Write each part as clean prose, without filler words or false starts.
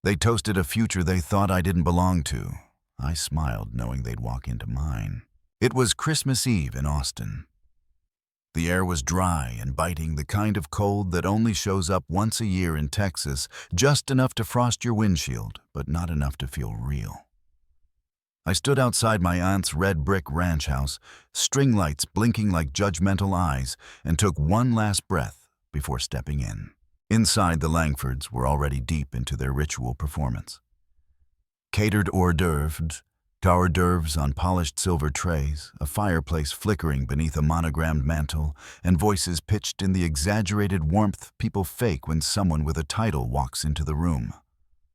They toasted a future they thought I didn't belong to. I smiled, knowing they'd walk into mine. It was Christmas Eve in Austin. The air was dry and biting, the kind of cold that only shows up once a year in Texas, just enough to frost your windshield, but not enough to feel real. I stood outside my aunt's red brick ranch house, string lights blinking like judgmental eyes, and took one last breath before stepping in. Inside, the Langfords were already deep into their ritual performance. Catered hors d'oeuvres on polished silver trays, a fireplace flickering beneath a monogrammed mantel, and voices pitched in the exaggerated warmth people fake when someone with a title walks into the room.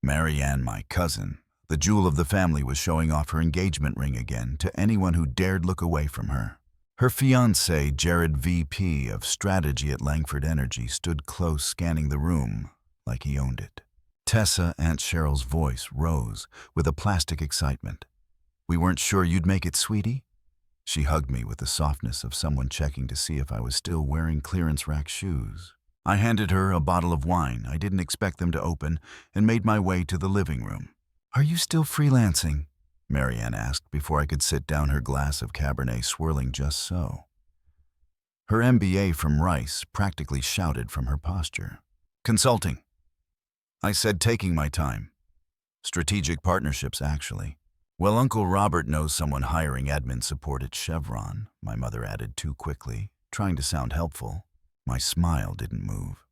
Marianne, my cousin, the jewel of the family, was showing off her engagement ring again to anyone who dared look away from her. Her fiancé, Jared, VP of Strategy at Langford Energy, stood close, scanning the room like he owned it. Tessa, Aunt Cheryl's voice rose with a plastic excitement. "We weren't sure you'd make it, sweetie." She hugged me with the softness of someone checking to see if I was still wearing clearance rack shoes. I handed her a bottle of wine I didn't expect them to open and made my way to the living room. "Are you still freelancing?" Marianne asked before I could sit down, her glass of Cabernet swirling just so. Her MBA from Rice practically shouted from her posture. "Consulting," I said, taking my time. "Strategic partnerships, actually." "Well, Uncle Robert knows someone hiring admin support at Chevron," my mother added too quickly, trying to sound helpful. My smile didn't move.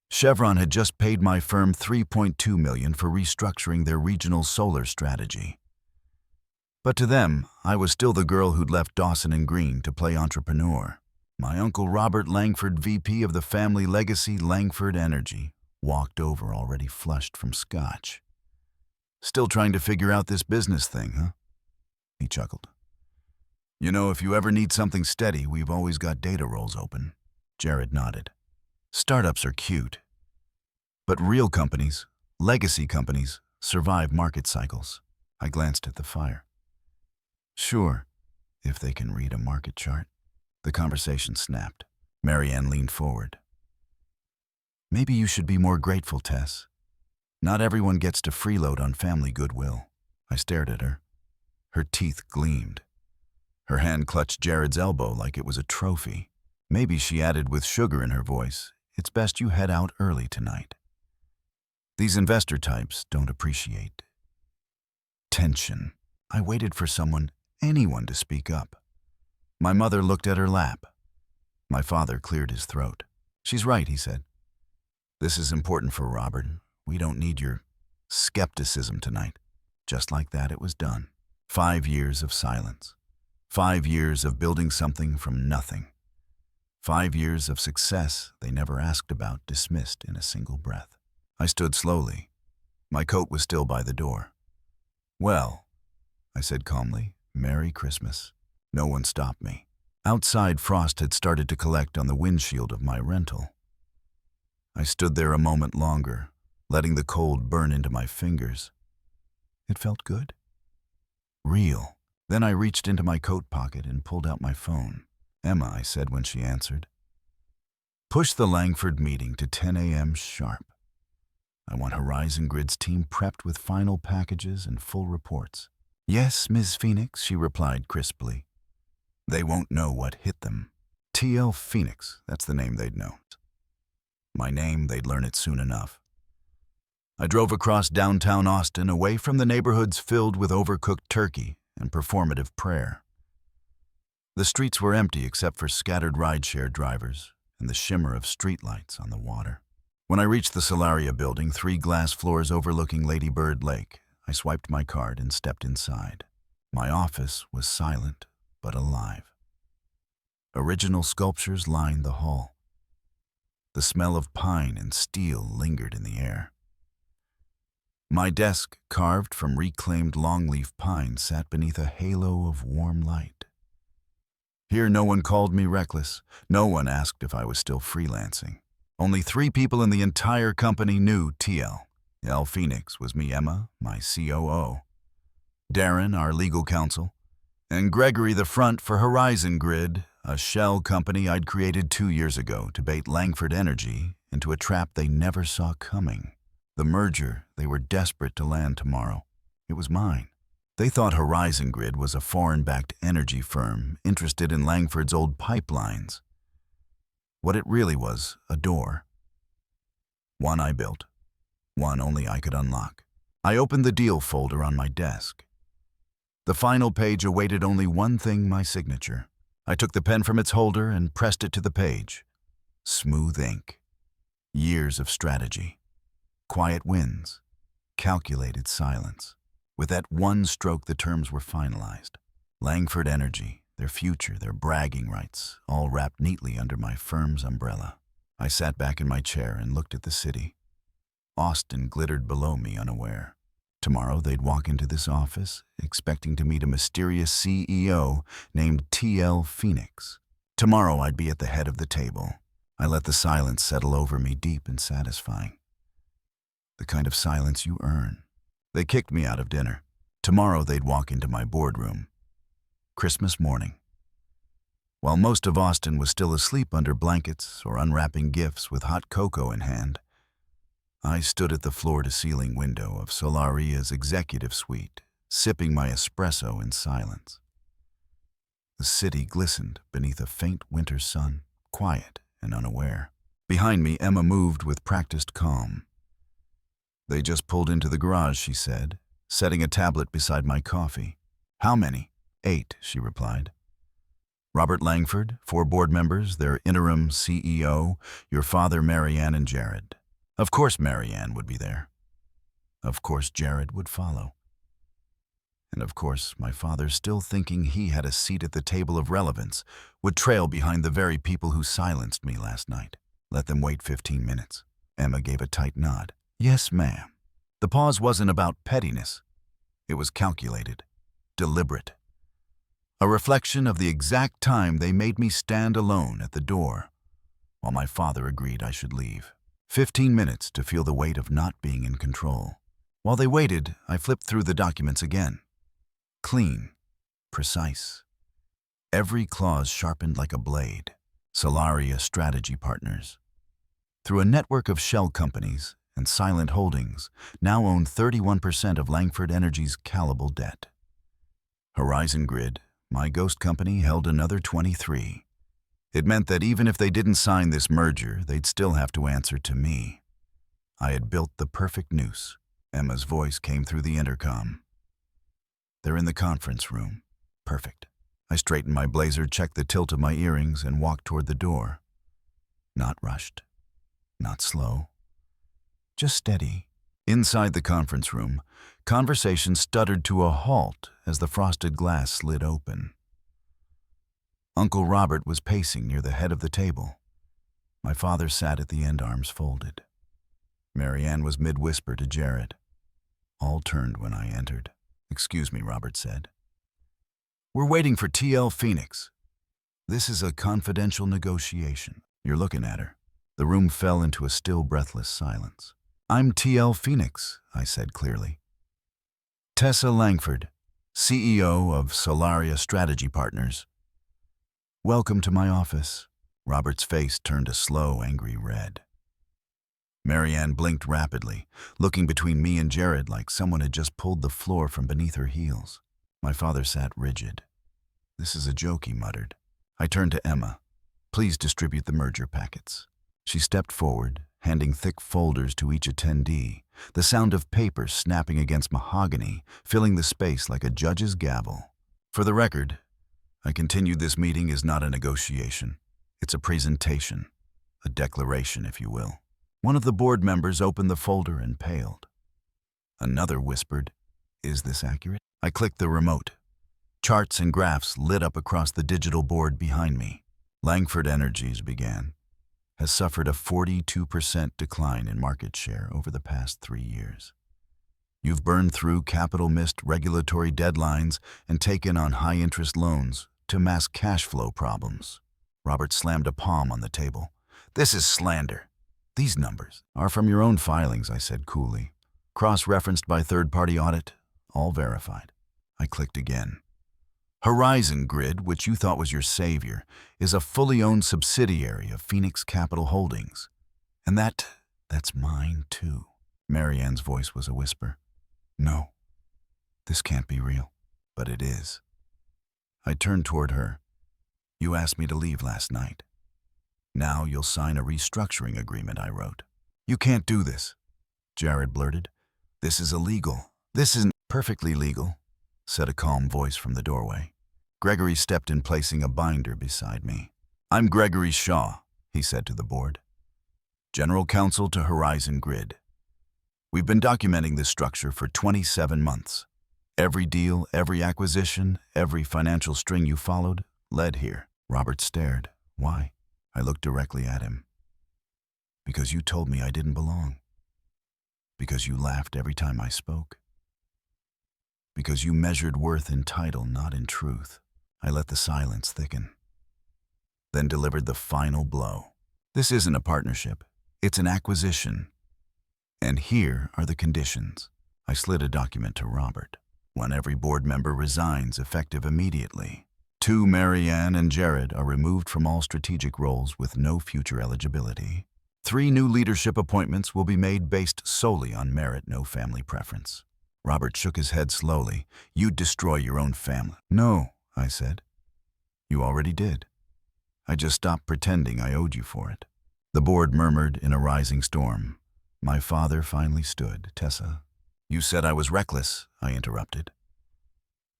Chevron had just paid my firm $3.2 million for restructuring their regional solar strategy. But to them, I was still the girl who'd left Dawson and Green to play entrepreneur. My Uncle Robert Langford, VP of the family legacy Langford Energy, walked over already flushed from scotch. "Still trying to figure out this business thing, huh?" He chuckled. "You know, if you ever need something steady, we've always got data rolls open." Jared nodded. "Startups are cute. But real companies, legacy companies, survive market cycles." I glanced at the fire. "Sure, if they can read a market chart." The conversation snapped. Marianne leaned forward. "Maybe you should be more grateful, Tess. Not everyone gets to freeload on family goodwill." I stared at her. Her teeth gleamed. Her hand clutched Jared's elbow like it was a trophy. Maybe, she added with sugar in her voice, "It's best you head out early tonight. These investor types don't appreciate tension." I waited for someone, anyone, to speak up. My mother looked at her lap. My father cleared his throat. "She's right," he said. "This is important for Robert. We don't need your skepticism tonight." Just like that, it was done. 5 years of silence. 5 years of building something from nothing. 5 years of success they never asked about, dismissed in a single breath. I stood slowly. My coat was still by the door. "Well," I said calmly, "Merry Christmas." No one stopped me. Outside, frost had started to collect on the windshield of my rental. I stood there a moment longer, letting the cold burn into my fingers. It felt good. Real. Then I reached into my coat pocket and pulled out my phone. "Emma," I said when she answered. "Push the Langford meeting to 10 a.m. sharp. I want Horizon Grid's team prepped with final packages and full reports." "Yes, Ms. Phoenix," she replied crisply. They won't know what hit them. TL Phoenix, that's the name they'd know. My name, they'd learn it soon enough. I drove across downtown Austin, away from the neighborhoods filled with overcooked turkey and performative prayer. The streets were empty except for scattered rideshare drivers and the shimmer of streetlights on the water. When I reached the Solaria building, 3 glass floors overlooking Lady Bird Lake, I swiped my card and stepped inside. My office was silent but alive. Original sculptures lined the hall. The smell of pine and steel lingered in the air. My desk, carved from reclaimed longleaf pine, sat beneath a halo of warm light. Here no one called me reckless. No one asked if I was still freelancing. Only 3 people in the entire company knew TL. L. Phoenix was me, Emma, my COO. Darren, our legal counsel. And Gregory, the front for Horizon Grid, a shell company I'd created 2 years ago to bait Langford Energy into a trap they never saw coming. The merger they were desperate to land tomorrow. It was mine. They thought Horizon Grid was a foreign-backed energy firm interested in Langford's old pipelines. What it really was, a door. One I built. One only I could unlock. I opened the deal folder on my desk. The final page awaited only one thing, my signature. I took the pen from its holder and pressed it to the page. Smooth ink. Years of strategy. Quiet wins. Calculated silence. With that one stroke, the terms were finalized. Langford Energy, their future, their bragging rights, all wrapped neatly under my firm's umbrella. I sat back in my chair and looked at the city. Austin glittered below me, unaware. Tomorrow they'd walk into this office, expecting to meet a mysterious CEO named T.L. Phoenix. Tomorrow I'd be at the head of the table. I let the silence settle over me, deep and satisfying. The kind of silence you earn. They kicked me out of dinner. Tomorrow they'd walk into my boardroom. Christmas morning. While most of Austin was still asleep under blankets or unwrapping gifts with hot cocoa in hand, I stood at the floor-to-ceiling window of Solaria's executive suite, sipping my espresso in silence. The city glistened beneath a faint winter sun, quiet and unaware. Behind me, Emma moved with practiced calm. "They just pulled into the garage," she said, setting a tablet beside my coffee. "How many?" "8, she replied. "Robert Langford, 4 board members, their interim CEO, your father, Marianne, and Jared. Of course Marianne would be there. Of course Jared would follow. And of course my father, still thinking he had a seat at the table of relevance, would trail behind the very people who silenced me last night. Let them wait 15 minutes. Emma gave a tight nod. "Yes, ma'am." The pause wasn't about pettiness. It was calculated, deliberate. A reflection of the exact time they made me stand alone at the door, while my father agreed I should leave. 15 minutes to feel the weight of not being in control. While they waited, I flipped through the documents again. Clean, precise. Every clause sharpened like a blade. Solaria Strategy Partners. Through a network of shell companies and silent holdings, now own 31% of Langford Energy's callable debt. Horizon Grid, my ghost company, held another 23. It meant that even if they didn't sign this merger, they'd still have to answer to me. I had built the perfect noose. Emma's voice came through the intercom. "They're in the conference room." Perfect. I straightened my blazer, checked the tilt of my earrings, and walked toward the door. Not rushed. Not slow. Just steady. Inside the conference room, conversation stuttered to a halt as the frosted glass slid open. Uncle Robert was pacing near the head of the table. My father sat at the end, arms folded. Marianne was mid-whisper to Jared. All turned when I entered. "Excuse me," Robert said. "We're waiting for T.L. Phoenix. This is a confidential negotiation." "You're looking at her." The room fell into a still, breathless silence. "I'm T.L. Phoenix," I said clearly. "Tessa Langford, CEO of Solaria Strategy Partners. Welcome to my office." Robert's face turned a slow, angry red. Marianne blinked rapidly, looking between me and Jared like someone had just pulled the floor from beneath her heels. My father sat rigid. "This is a joke," he muttered. I turned to Emma. "Please distribute the merger packets." She stepped forward, handing thick folders to each attendee, the sound of paper snapping against mahogany, filling the space like a judge's gavel. "For the record," I continued, "this meeting is not a negotiation. It's a presentation, a declaration, if you will." One of the board members opened the folder and paled. Another whispered, "Is this accurate?" I clicked the remote. Charts and graphs lit up across the digital board behind me. Langford Energies began. Has suffered a 42% decline in market share over the past 3 years. You've burned through capital missed regulatory deadlines and taken on high-interest loans to mask cash flow problems. Robert slammed a palm on the table. "This is slander. These numbers are from your own filings," I said coolly. "Cross-referenced by third-party audit, all verified." I clicked again. Horizon Grid, which you thought was your savior, is a fully owned subsidiary of Phoenix Capital Holdings. And that's mine too. Marianne's voice was a whisper. No, this can't be real. But it is. I turned toward her. You asked me to leave last night. Now you'll sign a restructuring agreement, I wrote. You can't do this, Jared blurted. This is illegal. This isn't perfectly legal, said a calm voice from the doorway. Gregory stepped in, placing a binder beside me. I'm Gregory Shaw, he said to the board. General Counsel to Horizon Grid. We've been documenting this structure for 27 months. Every deal, every acquisition, every financial string you followed led here. Robert stared. Why? I looked directly at him. Because you told me I didn't belong. Because you laughed every time I spoke. Because you measured worth in title, not in truth. I let the silence thicken. Then delivered the final blow. This isn't a partnership. It's an acquisition. And here are the conditions. I slid a document to Robert. 1. Every board member resigns, effective immediately. 2. Marianne and Jared are removed from all strategic roles with no future eligibility. 3. New leadership appointments will be made based solely on merit, no family preference. Robert shook his head slowly. You'd destroy your own family. No, I said. You already did. I just stopped pretending I owed you for it. The board murmured in a rising storm. My father finally stood. Tessa. You said I was reckless, I interrupted.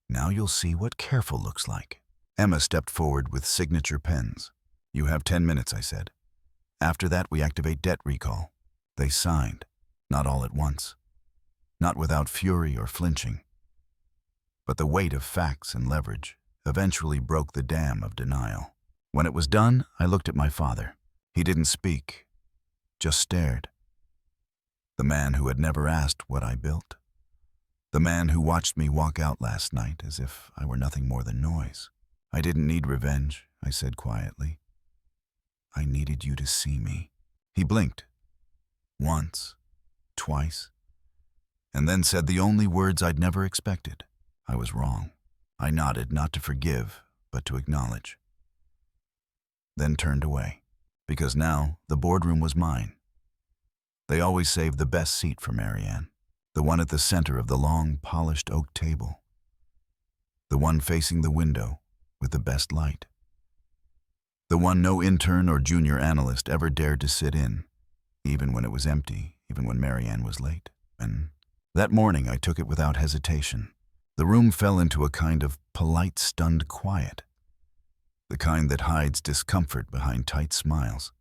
Now you'll see what careful looks like. Emma stepped forward with signature pens. You have 10 minutes, I said. After that, we activate debt recall. They signed, not all at once, not without fury or flinching. But the weight of facts and leverage eventually broke the dam of denial. When it was done, I looked at my father. He didn't speak, just stared. The man who had never asked what I built. The man who watched me walk out last night as if I were nothing more than noise. I didn't need revenge, I said quietly. I needed you to see me. He blinked. Once, twice, and then said the only words I'd never expected. I was wrong. I nodded, not to forgive, but to acknowledge. Then turned away, because now the boardroom was mine. They always saved the best seat for Marianne, the one at the center of the long, polished oak table, the one facing the window with the best light, the one no intern or junior analyst ever dared to sit in, even when it was empty, even when Marianne was late. And that morning I took it without hesitation. The room fell into a kind of polite, stunned quiet, the kind that hides discomfort behind tight smiles.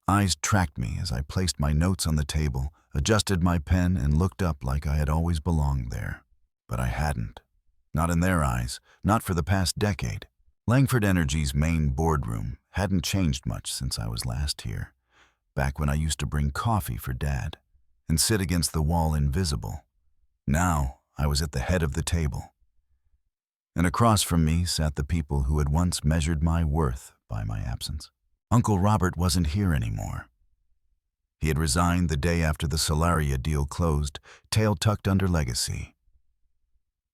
Eyes tracked me as I placed my notes on the table, adjusted my pen, and looked up like I had always belonged there. But I hadn't. Not in their eyes, not for the past decade. Langford Energy's main boardroom hadn't changed much since I was last here, back when I used to bring coffee for Dad and sit against the wall invisible. Now I was at the head of the table. And across from me sat the people who had once measured my worth by my absence. Uncle Robert wasn't here anymore. He had resigned the day after the Solaria deal closed, tail tucked under legacy.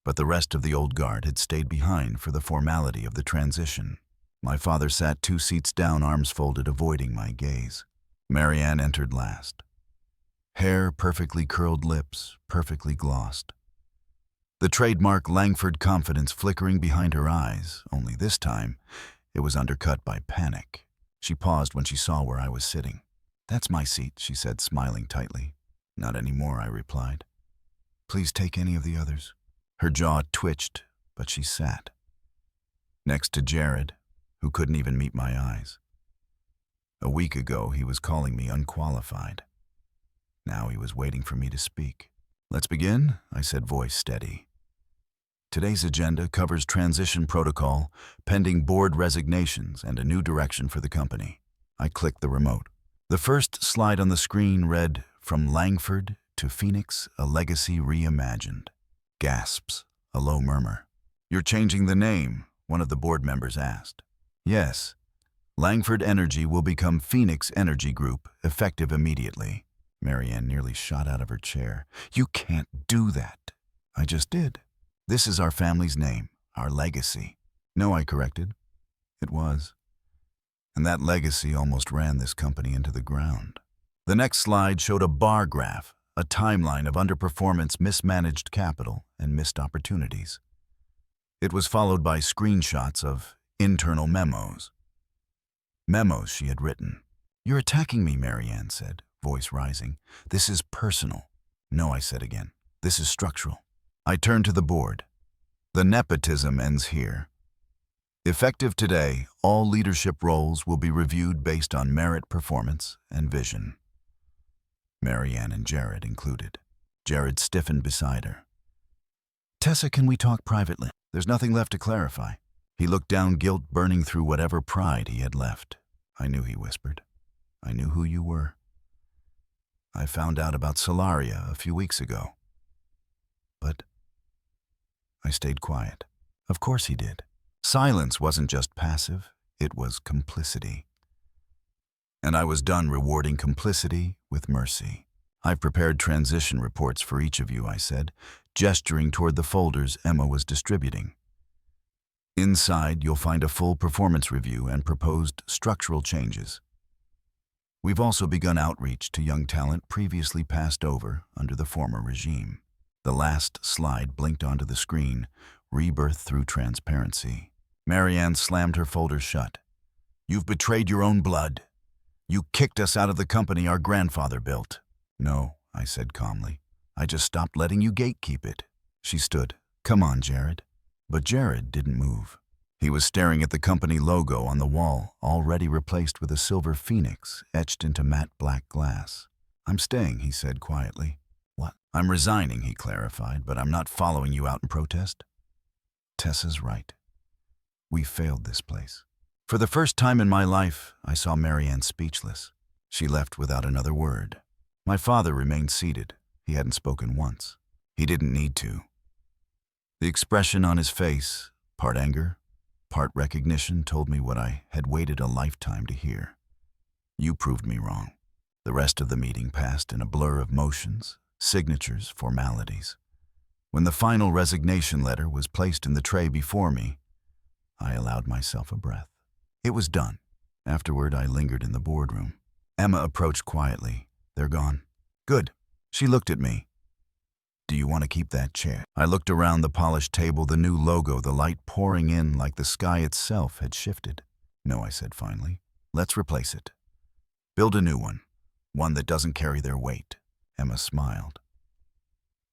But the rest of the old guard had stayed behind for the formality of the transition. My father sat 2 seats down, arms folded, avoiding my gaze. Marianne entered last. Hair perfectly curled, lips perfectly glossed. The trademark Langford confidence flickering behind her eyes, only this time it was undercut by panic. She paused when she saw where I was sitting. That's my seat, she said, smiling tightly. Not anymore, I replied. Please take any of the others. Her jaw twitched, but she sat. Next to Jared, who couldn't even meet my eyes. A week ago, he was calling me unqualified. Now he was waiting for me to speak. Let's begin, I said, voice steady. Today's agenda covers transition protocol, pending board resignations, and a new direction for the company. I clicked the remote. The first slide on the screen read, From Langford to Phoenix, a legacy reimagined. Gasps, a low murmur. You're changing the name, one of the board members asked. Yes. Langford Energy will become Phoenix Energy Group, effective immediately. Marianne nearly shot out of her chair. You can't do that. I just did. This is our family's name, our legacy. No, I corrected. It was. And that legacy almost ran this company into the ground. The next slide showed a bar graph, a timeline of underperformance, mismanaged capital, and missed opportunities. It was followed by screenshots of internal memos. Memos she had written. "You're attacking me," Marianne said, voice rising. "This is personal." "No," I said again. "This is structural." I turned to the board. "The nepotism ends here. Effective today, all leadership roles will be reviewed based on merit, performance, and vision." Marianne and Jared included. Jared stiffened beside her. "Tessa, can we talk privately? There's nothing left to clarify." He looked down, guilt burning through whatever pride he had left. "I knew," he whispered. "I knew who you were. I found out about Solaria a few weeks ago. But I stayed quiet." Of course he did. Silence wasn't just passive, it was complicity. And I was done rewarding complicity with mercy. "I've prepared transition reports for each of you," I said, gesturing toward the folders Emma was distributing. "Inside, you'll find a full performance review and proposed structural changes. We've also begun outreach to young talent previously passed over under the former regime." The last slide blinked onto the screen, "Rebirth through transparency." Marianne slammed her folder shut. "You've betrayed your own blood. You kicked us out of the company our grandfather built." "No," I said calmly. "I just stopped letting you gatekeep it." She stood. "Come on, Jared." But Jared didn't move. He was staring at the company logo on the wall, already replaced with a silver phoenix etched into matte black glass. "I'm staying," he said quietly. "What?" "I'm resigning," he clarified, "but I'm not following you out in protest." Tessa's right. We failed this place. For the first time in my life, I saw Marianne speechless. She left without another word. My father remained seated. He hadn't spoken once. He didn't need to. The expression on his face, part anger, part recognition, told me what I had waited a lifetime to hear. "You proved me wrong." The rest of the meeting passed in a blur of motions, signatures, formalities. When the final resignation letter was placed in the tray before me, I allowed myself a breath. It was done. Afterward, I lingered in the boardroom. Emma approached quietly. "They're gone." "Good." She looked at me. "Do you want to keep that chair?" I looked around the polished table, the new logo, the light pouring in like the sky itself had shifted. "No," I said finally. "Let's replace it. Build a new one that doesn't carry their weight." Emma smiled.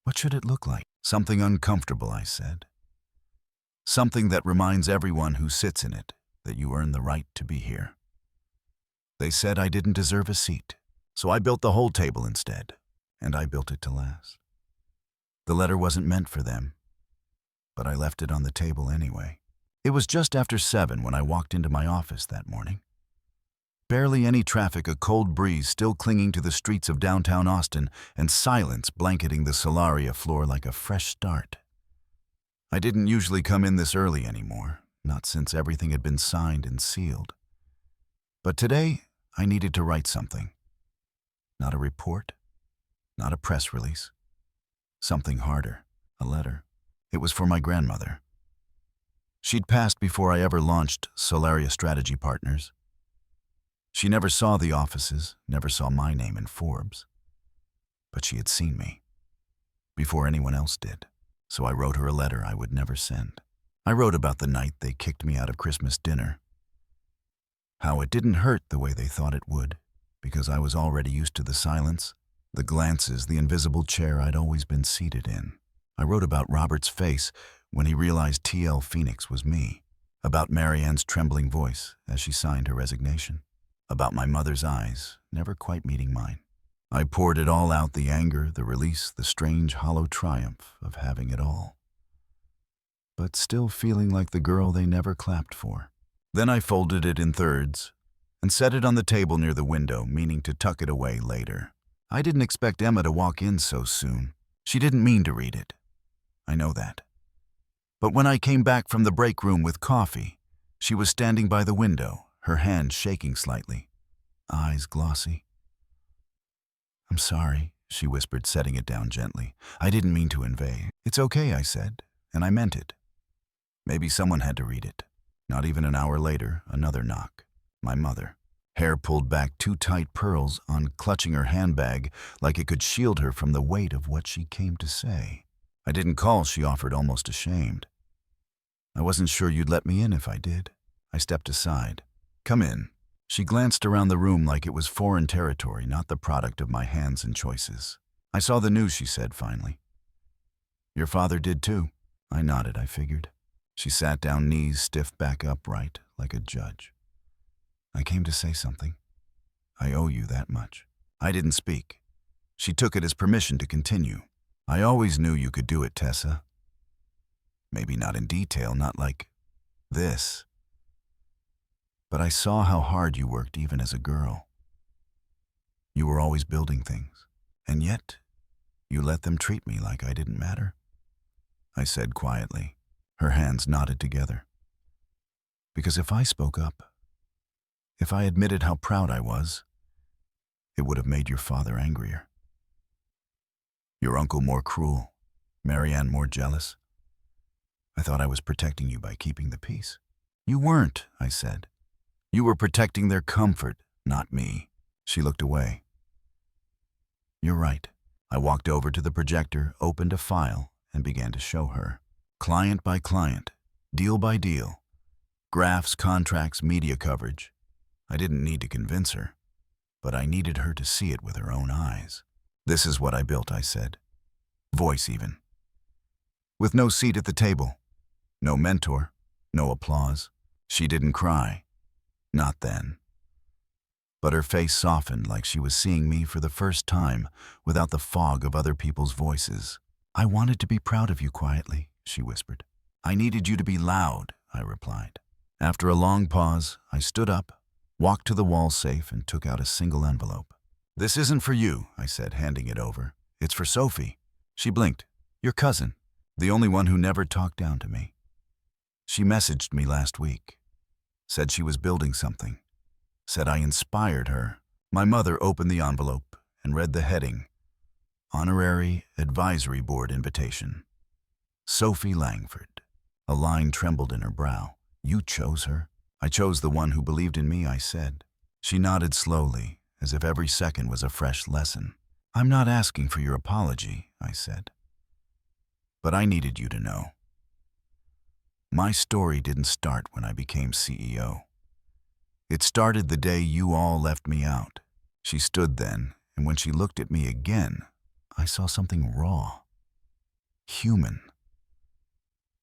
"What should it look like?" "Something uncomfortable," I said. "Something that reminds everyone who sits in it that you earn the right to be here." They said I didn't deserve a seat, so I built the whole table instead, and I built it to last. The letter wasn't meant for them, but I left it on the table anyway. It was just after 7 when I walked into my office that morning. Barely any traffic, a cold breeze still clinging to the streets of downtown Austin, and silence blanketing the Solaria floor like a fresh start. I didn't usually come in this early anymore, not since everything had been signed and sealed. But today, I needed to write something. Not a report, not a press release. Something harder, a letter. It was for my grandmother. She'd passed before I ever launched Solaria Strategy Partners. She never saw the offices, never saw my name in Forbes. But she had seen me, before anyone else did. So I wrote her a letter I would never send. I wrote about the night they kicked me out of Christmas dinner. How it didn't hurt the way they thought it would, because I was already used to the silence, the glances, the invisible chair I'd always been seated in. I wrote about Robert's face when he realized TL Phoenix was me, about Marianne's trembling voice as she signed her resignation, about my mother's eyes never quite meeting mine. I poured it all out, the anger, the release, the strange hollow triumph of having it all, but still feeling like the girl they never clapped for. Then I folded it in thirds and set it on the table near the window, meaning to tuck it away later. I didn't expect Emma to walk in so soon. She didn't mean to read it. I know that. But when I came back from the break room with coffee, she was standing by the window, her hand shaking slightly, eyes glossy. "I'm sorry," she whispered, setting it down gently. "I didn't mean to invade." "It's okay," I said, and I meant it. Maybe someone had to read it. Not even an hour later, another knock. My mother. hair pulled back, two tight pearls on clutching her handbag like it could shield her from the weight of what she came to say. "I didn't call," she offered, almost ashamed. "I wasn't sure you'd let me in if I did." I stepped aside. "Come in." She glanced around the room like it was foreign territory, not the product of my hands and choices. "I saw the news," she said finally. "Your father did too." I nodded, I figured. She sat down, knees stiff back upright, like a judge. "I came to say something. I owe you that much." I didn't speak. She took it as permission to continue. "I always knew you could do it, Tessa. Maybe not in detail, not like this. But I saw how hard you worked even as a girl. You were always building things, and yet you let them treat me like I didn't matter." I said quietly. Her hands knotted together. "Because if I spoke up, if I admitted how proud I was, it would have made your father angrier. Your uncle more cruel, Marianne more jealous. I thought I was protecting you by keeping the peace." "You weren't," I said. "You were protecting their comfort, not me." She looked away. "You're right." I walked over to the projector, opened a file, and began to show her. Client by client, deal by deal, graphs, contracts, media coverage. I didn't need to convince her, but I needed her to see it with her own eyes. "This is what I built," I said. Voice even. With no seat at the table, no mentor, no applause. She didn't cry. Not then. But her face softened like she was seeing me for the first time without the fog of other people's voices. "I wanted to be proud of you quietly," she whispered. "I needed you to be loud," I replied. After a long pause, I stood up, walked to the wall safe, and took out a single envelope. "This isn't for you," I said, handing it over. "It's for Sophie." She blinked. "Your cousin, the only one who never talked down to me. She messaged me last week, said she was building something, said I inspired her." My mother opened the envelope and read the heading, "Honorary Advisory Board Invitation. Sophie Langford." A line trembled in her brow. "You chose her?" "I chose the one who believed in me," I said. She nodded slowly, as if every second was a fresh lesson. "I'm not asking for your apology," I said. "But I needed you to know. My story didn't start when I became CEO. It started the day you all left me out." She stood then, and when she looked at me again, I saw something raw, human.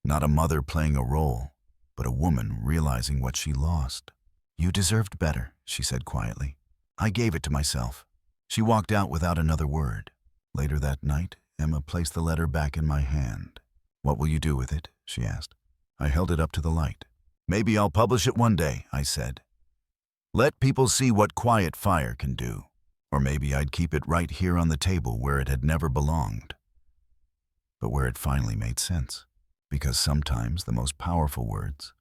Not a mother playing a role, but a woman realizing what she lost. "You deserved better," she said quietly. "I gave it to myself." She walked out without another word. Later that night, Emma placed the letter back in my hand. "What will you do with it?" she asked. I held it up to the light. "Maybe I'll publish it one day," I said. "Let people see what quiet fire can do." Or maybe I'd keep it right here on the table where it had never belonged, but where it finally made sense. Because sometimes the most powerful words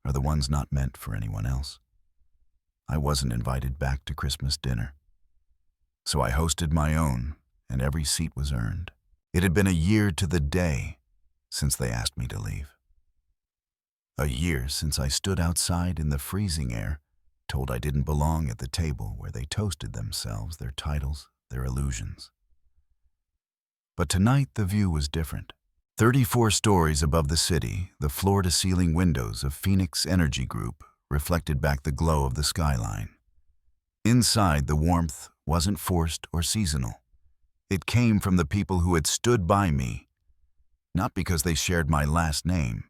are the ones not meant for anyone else. I wasn't invited back to Christmas dinner, so I hosted my own, and every seat was earned. It had been a year to the day since they asked me to leave. A year since I stood outside in the freezing air, told I didn't belong at the table where they toasted themselves, their titles, their illusions. But tonight the view was different. 34 stories above the city, the floor-to-ceiling windows of Phoenix Energy Group reflected back the glow of the skyline. Inside, the warmth wasn't forced or seasonal. It came from the people who had stood by me, not because they shared my last name,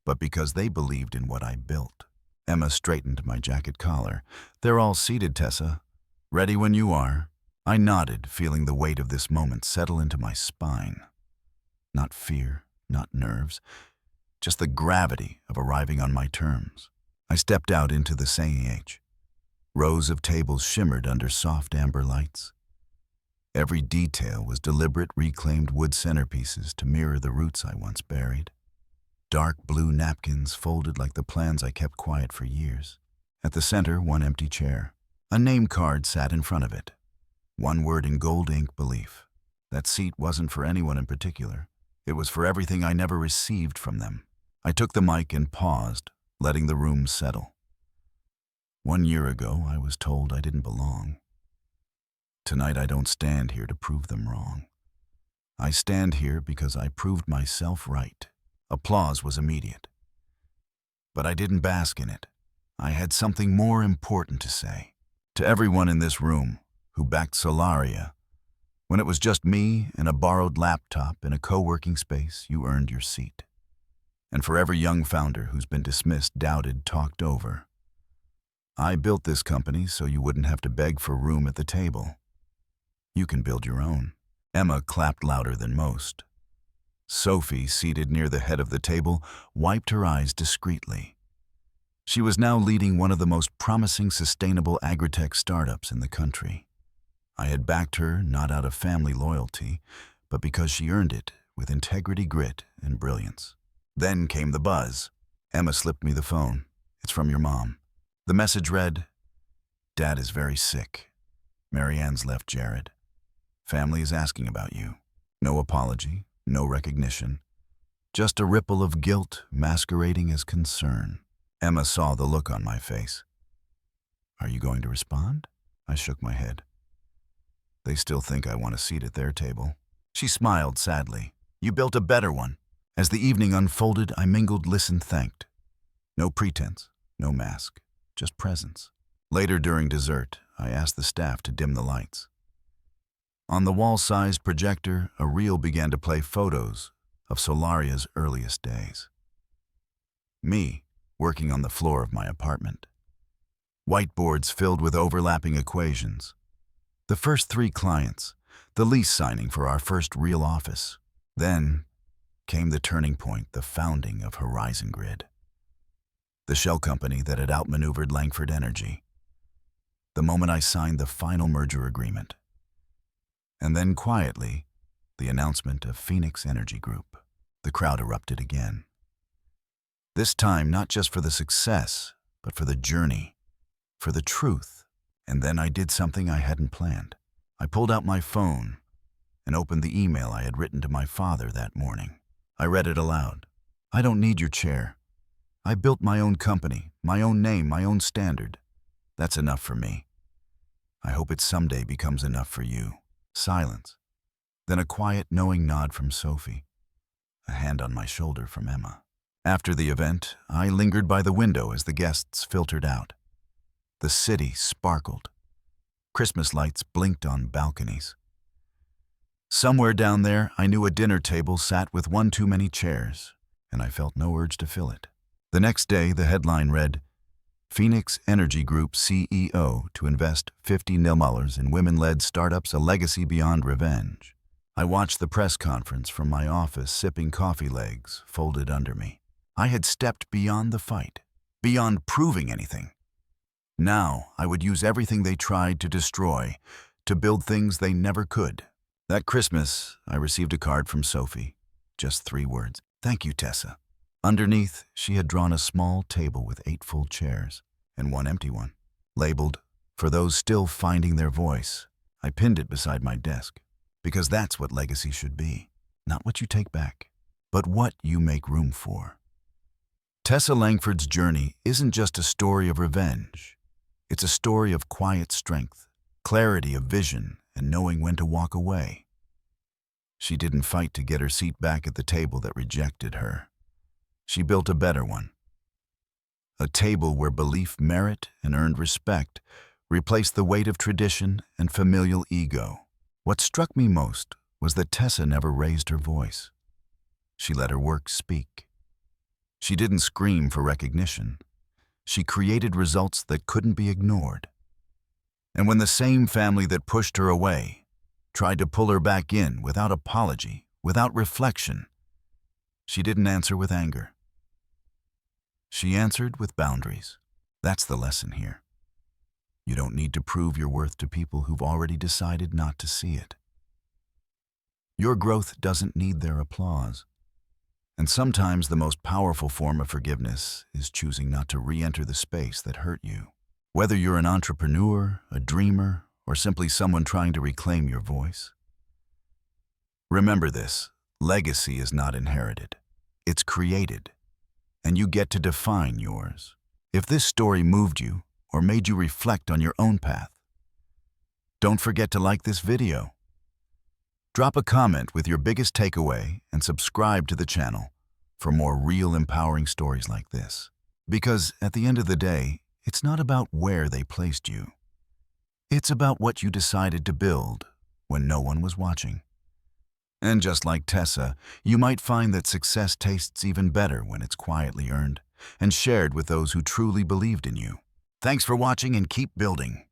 but because they believed in what I built. Emma straightened my jacket collar. "They're all seated, Tessa. Ready when you are." I nodded, feeling the weight of this moment settle into my spine. Not fear, not nerves, just the gravity of arriving on my terms. I stepped out into the CEH. Rows of tables shimmered under soft amber lights. Every detail was deliberate reclaimed wood centerpieces to mirror the roots I once buried. Dark blue napkins folded like the plans I kept quiet for years. At the center, one empty chair. A name card sat in front of it. One word in gold ink: belief. That seat wasn't for anyone in particular. It was for everything I never received from them. I took the mic and paused, letting the room settle. 1 year ago, I was told I didn't belong. Tonight, I don't stand here to prove them wrong. I stand here because I proved myself right. Applause was immediate. But I didn't bask in it. I had something more important to say. To everyone in this room who backed Solaria, when it was just me and a borrowed laptop in a co-working space, you earned your seat. And for every young founder who's been dismissed, doubted, talked over, I built this company so you wouldn't have to beg for room at the table. You can build your own. Emma clapped louder than most. Sophie, seated near the head of the table, wiped her eyes discreetly. She was now leading one of the most promising sustainable agritech startups in the country. I had backed her not out of family loyalty, but because she earned it with integrity, grit, and brilliance. Then came the buzz. Emma slipped me the phone. "It's from your mom." The message read, "Dad is very sick. Marianne's left Jared. Family is asking about you." No apology, no recognition. Just a ripple of guilt masquerading as concern. Emma saw the look on my face. "Are you going to respond?" I shook my head. "They still think I want a seat at their table." She smiled sadly. "You built a better one." As the evening unfolded, I mingled, listened, thanked. No pretense, no mask, just presence. Later during dessert, I asked the staff to dim the lights. On the wall-sized projector, a reel began to play photos of Solaria's earliest days. Me, working on the floor of my apartment. Whiteboards filled with overlapping equations. The first 3 clients, the lease signing for our first real office. Then came the turning point, the founding of Horizon Grid, the shell company that had outmaneuvered Langford Energy. The moment I signed the final merger agreement. And then quietly, the announcement of Phoenix Energy Group. The crowd erupted again. This time, not just for the success, but for the journey, for the truth. And then I did something I hadn't planned. I pulled out my phone and opened the email I had written to my father that morning. I read it aloud. "I don't need your chair. I built my own company, my own name, my own standard. That's enough for me. I hope it someday becomes enough for you." Silence. Then a quiet, knowing nod from Sophie. A hand on my shoulder from Emma. After the event, I lingered by the window as the guests filtered out. The city sparkled. Christmas lights blinked on balconies. Somewhere down there, I knew a dinner table sat with one too many chairs, and I felt no urge to fill it. The next day, the headline read, "Phoenix Energy Group CEO to invest $50 million in women-led startups, a legacy beyond revenge." I watched the press conference from my office, sipping coffee, legs folded under me. I had stepped beyond the fight, beyond proving anything. Now I would use everything they tried to destroy to build things they never could. That Christmas, I received a card from Sophie. Just 3 words. "Thank you, Tessa." Underneath, she had drawn a small table with 8 full chairs and 1 empty one, labeled, "For those still finding their voice." I pinned it beside my desk, because that's what legacy should be. Not what you take back, but what you make room for. Tessa Langford's journey isn't just a story of revenge. It's a story of quiet strength, clarity of vision, and knowing when to walk away. She didn't fight to get her seat back at the table that rejected her. She built a better one. A table where belief, merit, and earned respect replaced the weight of tradition and familial ego. What struck me most was that Tessa never raised her voice. She let her work speak. She didn't scream for recognition. She created results that couldn't be ignored. And when the same family that pushed her away tried to pull her back in without apology, without reflection, she didn't answer with anger. She answered with boundaries. That's the lesson here. You don't need to prove your worth to people who've already decided not to see it. Your growth doesn't need their applause. And sometimes the most powerful form of forgiveness is choosing not to re-enter the space that hurt you. Whether you're an entrepreneur, a dreamer, or simply someone trying to reclaim your voice. Remember this, legacy is not inherited. It's created, and you get to define yours. If this story moved you, or made you reflect on your own path. Don't forget to like this video. Drop a comment with your biggest takeaway and subscribe to the channel for more real empowering stories like this. Because at the end of the day, it's not about where they placed you. It's about what you decided to build when no one was watching. And just like Tessa, you might find that success tastes even better when it's quietly earned and shared with those who truly believed in you. Thanks for watching and keep building.